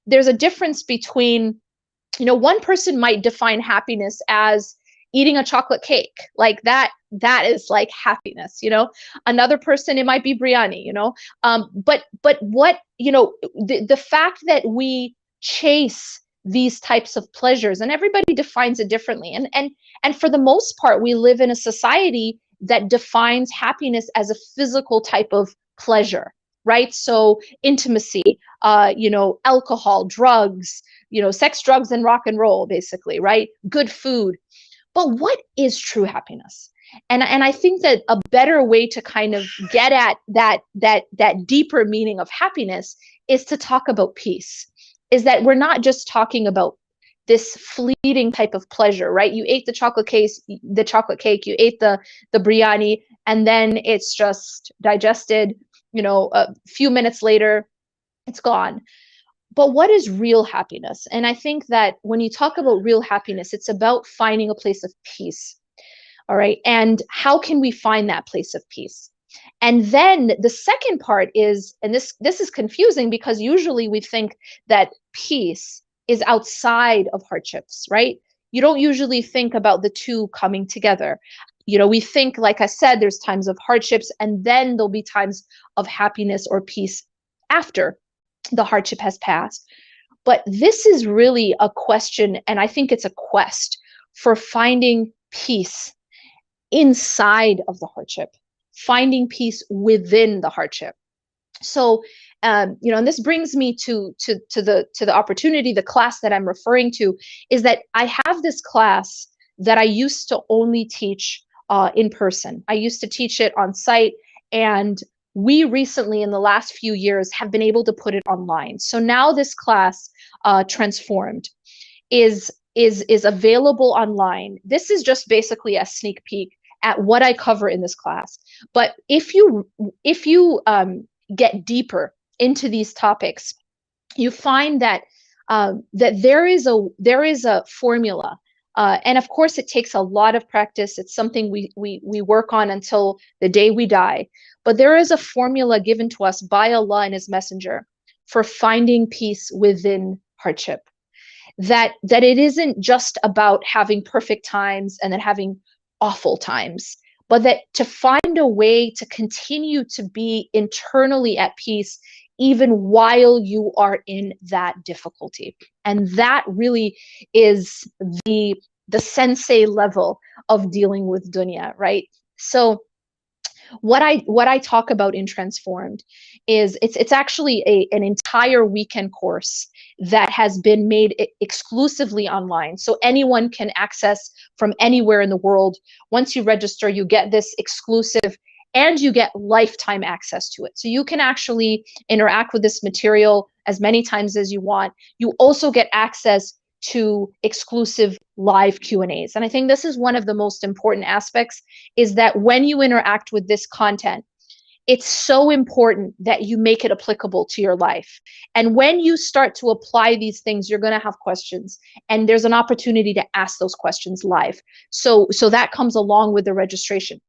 there's a difference between, one person might define happiness as eating a chocolate cake, like that is like happiness. Another person, it might be biryani. But what, the fact that we chase these types of pleasures, and everybody defines it differently, and for the most part, we live in a society that defines happiness as a physical type of pleasure, right? So intimacy, alcohol, drugs, sex, drugs, and rock and roll, basically, right? Good food. But what is true happiness? And I think that a better way to kind of get at that deeper meaning of happiness is to talk about peace. Is that we're not just talking about this fleeting type of pleasure, right? You ate the chocolate cake, you ate the biryani, and then it's just digested, a few minutes later, it's gone. But what is real happiness? And I think that when you talk about real happiness, it's about finding a place of peace. All right. And how can we find that place of peace? And then the second part is, and this is confusing, because usually we think that peace is outside of hardships, right? You don't usually think about the two coming together. We think, like I said, there's times of hardships, and then there'll be times of happiness or peace after the hardship has passed. But this is really a question, and I think it's a quest for finding peace inside of the hardship, finding peace within the hardship. So, and this brings me to the opportunity, the class that I'm referring to, is that I have this class that I used to only teach in person. I used to teach it on site, and we recently, in the last few years, have been able to put it online. So now this class, Transformed, is available online. This is just basically a sneak peek at what I cover in this class. But if you get deeper into these topics, you find that that there is a formula. And of course, it takes a lot of practice. It's something we work on until the day we die. But there is a formula given to us by Allah and His Messenger for finding peace within hardship. That it isn't just about having perfect times and then having awful times, but that to find a way to continue to be internally at peace even while you are in that difficulty. And that really is the sensei level of dealing with dunya, right? So what I talk about in Transformed is it's actually an entire weekend course that has been made exclusively online, so anyone can access from anywhere in the world. Once you register, you get this exclusive, and you get lifetime access to it. So you can actually interact with this material as many times as you want. You also get access to exclusive live Q&As. And I think this is one of the most important aspects, is that when you interact with this content, it's so important that you make it applicable to your life. And when you start to apply these things, you're going to have questions, and there's an opportunity to ask those questions live. So that comes along with the registration.